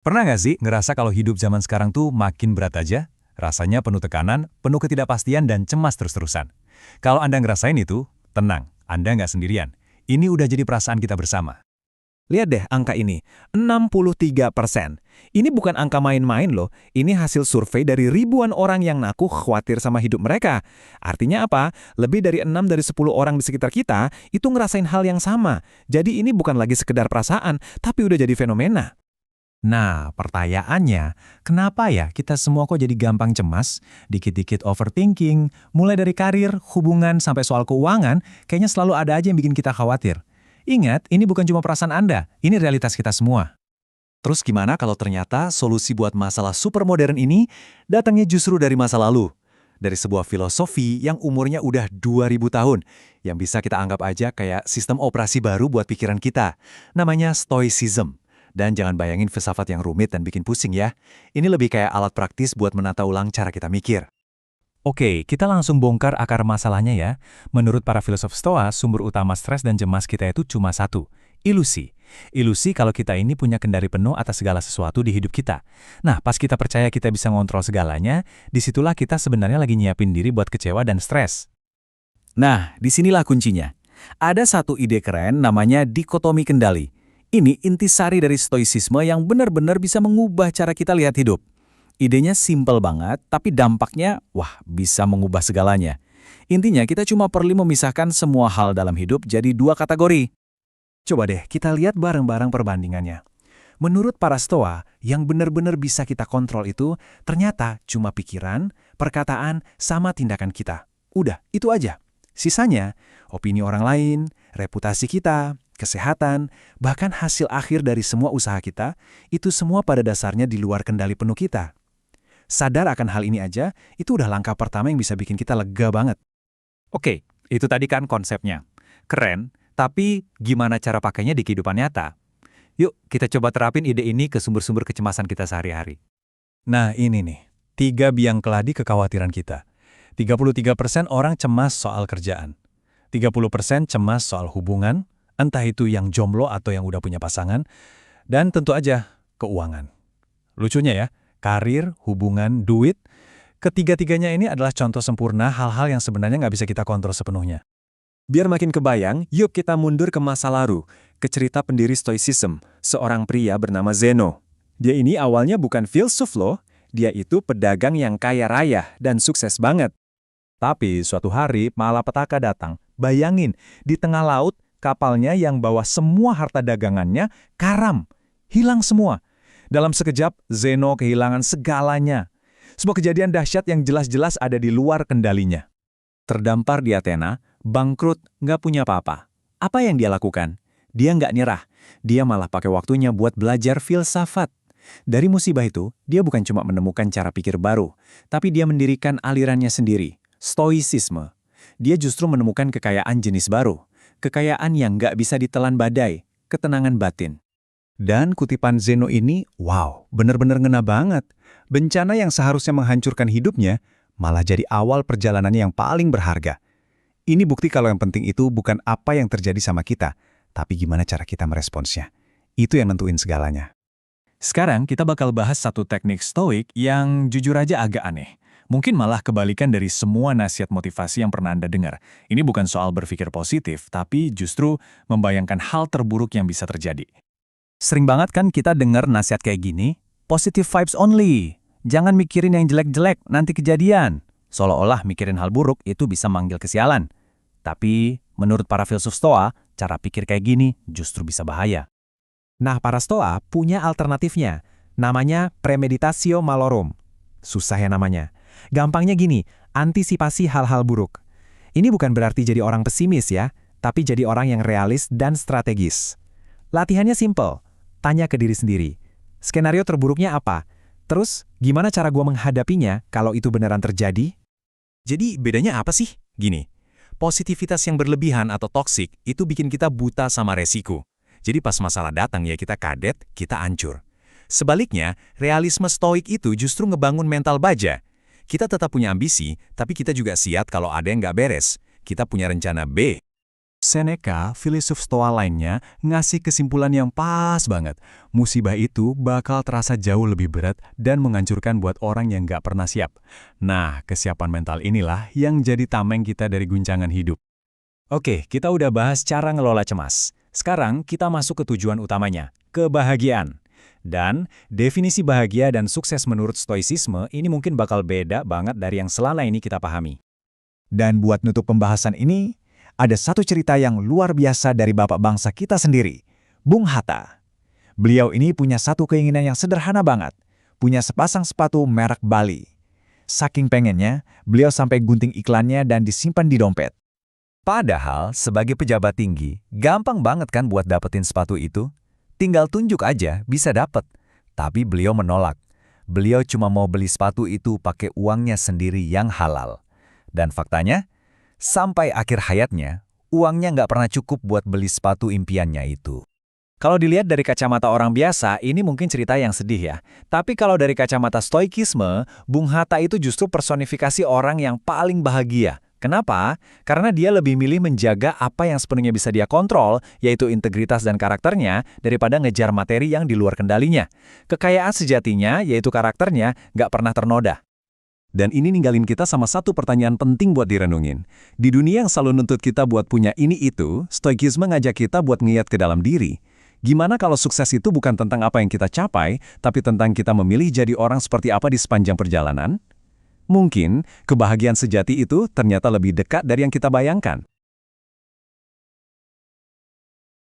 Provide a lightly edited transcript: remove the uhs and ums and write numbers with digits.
Pernah nggak sih ngerasa kalau hidup zaman sekarang tuh makin berat aja? Rasanya penuh tekanan, penuh ketidakpastian, dan cemas terus-terusan. Kalau Anda ngerasain itu, tenang, Anda nggak sendirian. Ini udah jadi perasaan kita bersama. Lihat deh angka ini, 63%. Ini bukan angka main-main loh, ini hasil survei dari ribuan orang yang ngaku khawatir sama hidup mereka. Artinya apa? Lebih dari 6 dari 10 orang di sekitar kita itu ngerasain hal yang sama. Jadi ini bukan lagi sekedar perasaan, tapi udah jadi fenomena. Nah, pertanyaannya, kenapa ya kita semua kok jadi gampang cemas, dikit-dikit overthinking, mulai dari karir, hubungan, sampai soal keuangan, kayaknya selalu ada aja yang bikin kita khawatir. Ingat, ini bukan cuma perasaan Anda, ini realitas kita semua. Terus gimana kalau ternyata solusi buat masalah super modern ini datangnya justru dari masa lalu? Dari sebuah filosofi yang umurnya udah 2000 tahun, yang bisa kita anggap aja kayak sistem operasi baru buat pikiran kita. Namanya Stoicism. Dan jangan bayangin filsafat yang rumit dan bikin pusing ya. Ini lebih kayak alat praktis buat menata ulang cara kita mikir. Oke, kita langsung bongkar akar masalahnya ya. Menurut para filsuf Stoa, sumber utama stres dan cemas kita itu cuma satu, ilusi. Ilusi kalau kita ini punya kendali penuh atas segala sesuatu di hidup kita. Nah, pas kita percaya kita bisa ngontrol segalanya, disitulah kita sebenarnya lagi nyiapin diri buat kecewa dan stres. Nah, disinilah kuncinya. Ada satu ide keren namanya dikotomi kendali. Ini intisari dari stoicisme yang benar-benar bisa mengubah cara kita lihat hidup. Idenya simpel banget, tapi dampaknya, wah, bisa mengubah segalanya. Intinya, kita cuma perlu memisahkan semua hal dalam hidup jadi dua kategori. Coba deh, kita lihat bareng-barang perbandingannya. Menurut para Stoa, yang benar-benar bisa kita kontrol itu ternyata cuma pikiran, perkataan, sama tindakan kita. Udah, itu aja. Sisanya, opini orang lain, reputasi kita, kesehatan, bahkan hasil akhir dari semua usaha kita, itu semua pada dasarnya di luar kendali penuh kita. Sadar akan hal ini aja, itu udah langkah pertama yang bisa bikin kita lega banget. Oke, itu tadi kan konsepnya. Keren, tapi gimana cara pakainya di kehidupan nyata? Yuk, kita coba terapin ide ini ke sumber-sumber kecemasan kita sehari-hari. Nah, ini nih, 3 biang keladi kekhawatiran kita. 33% orang cemas soal kerjaan. 30% cemas soal hubungan, entah itu yang jomblo atau yang udah punya pasangan, dan tentu aja keuangan. Lucunya ya, karir, hubungan, duit, ketiga-tiganya ini adalah contoh sempurna hal-hal yang sebenarnya nggak bisa kita kontrol sepenuhnya. Biar makin kebayang, yuk kita mundur ke masa lalu, ke cerita pendiri Stoicism, seorang pria bernama Zeno. Dia ini awalnya bukan filsuf loh, dia itu pedagang yang kaya raya dan sukses banget. Tapi suatu hari malapetaka datang. Bayangin, di tengah laut, kapalnya yang bawa semua harta dagangannya karam, hilang semua. Dalam sekejap, Zeno kehilangan segalanya. Sebuah kejadian dahsyat yang jelas-jelas ada di luar kendalinya. Terdampar di Athena, bangkrut, nggak punya apa-apa. Apa yang dia lakukan? Dia nggak nyerah. Dia malah pakai waktunya buat belajar filsafat. Dari musibah itu, dia bukan cuma menemukan cara pikir baru, tapi dia mendirikan alirannya sendiri, Stoicisme. Dia justru menemukan kekayaan jenis baru, kekayaan yang nggak bisa ditelan badai, ketenangan batin. Dan kutipan Zeno ini, wow, benar-benar ngena banget. Bencana yang seharusnya menghancurkan hidupnya, malah jadi awal perjalanannya yang paling berharga. Ini bukti kalau yang penting itu bukan apa yang terjadi sama kita, tapi gimana cara kita meresponsnya. Itu yang nentuin segalanya. Sekarang kita bakal bahas satu teknik stoik yang jujur aja agak aneh. Mungkin malah kebalikan dari semua nasihat motivasi yang pernah Anda dengar. Ini bukan soal berpikir positif, tapi justru membayangkan hal terburuk yang bisa terjadi. Sering banget kan kita dengar nasihat kayak gini, positive vibes only. Jangan mikirin yang jelek-jelek, nanti kejadian. Seolah-olah mikirin hal buruk itu bisa manggil kesialan. Tapi menurut para filsuf Stoa, cara pikir kayak gini justru bisa bahaya. Nah, para Stoa punya alternatifnya. Namanya premeditatio malorum. Susah ya namanya. Gampangnya gini, antisipasi hal-hal buruk. Ini bukan berarti jadi orang pesimis ya, tapi jadi orang yang realis dan strategis. Latihannya simple. Tanya ke diri sendiri. Skenario terburuknya apa? Terus, gimana cara gua menghadapinya kalau itu beneran terjadi? Jadi, bedanya apa sih? Gini, positivitas yang berlebihan atau toksik itu bikin kita buta sama resiko. Jadi pas masalah datang ya kita kadet, kita hancur. Sebaliknya, realisme stoik itu justru ngebangun mental baja. Kita tetap punya ambisi, tapi kita juga siap kalau ada yang nggak beres. Kita punya rencana B. Seneca, filsuf Stoa lainnya, ngasih kesimpulan yang pas banget. Musibah itu bakal terasa jauh lebih berat dan menghancurkan buat orang yang nggak pernah siap. Nah, kesiapan mental inilah yang jadi tameng kita dari guncangan hidup. Oke, kita udah bahas cara ngelola cemas. Sekarang kita masuk ke tujuan utamanya, kebahagiaan. Dan definisi bahagia dan sukses menurut stoicisme ini mungkin bakal beda banget dari yang selama ini kita pahami. Dan buat nutup pembahasan ini, ada satu cerita yang luar biasa dari bapak bangsa kita sendiri, Bung Hatta. Beliau ini punya satu keinginan yang sederhana banget, punya sepasang sepatu merek Bali. Saking pengennya, beliau sampai gunting iklannya dan disimpan di dompet. Padahal sebagai pejabat tinggi, gampang banget kan buat dapetin sepatu itu? Tinggal tunjuk aja, bisa dapet. Tapi beliau menolak. Beliau cuma mau beli sepatu itu pakai uangnya sendiri yang halal. Dan faktanya, sampai akhir hayatnya, uangnya nggak pernah cukup buat beli sepatu impiannya itu. Kalau dilihat dari kacamata orang biasa, ini mungkin cerita yang sedih ya. Tapi kalau dari kacamata stoikisme, Bung Hatta itu justru personifikasi orang yang paling bahagia. Kenapa? Karena dia lebih milih menjaga apa yang sepenuhnya bisa dia kontrol, yaitu integritas dan karakternya, daripada ngejar materi yang di luar kendalinya. Kekayaan sejatinya, yaitu karakternya, nggak pernah ternoda. Dan ini ninggalin kita sama satu pertanyaan penting buat direnungin. Di dunia yang selalu nuntut kita buat punya ini itu, stoikisme ngajak kita buat ngeliat ke dalam diri. Gimana kalau sukses itu bukan tentang apa yang kita capai, tapi tentang kita memilih jadi orang seperti apa di sepanjang perjalanan? Mungkin, kebahagiaan sejati itu ternyata lebih dekat dari yang kita bayangkan.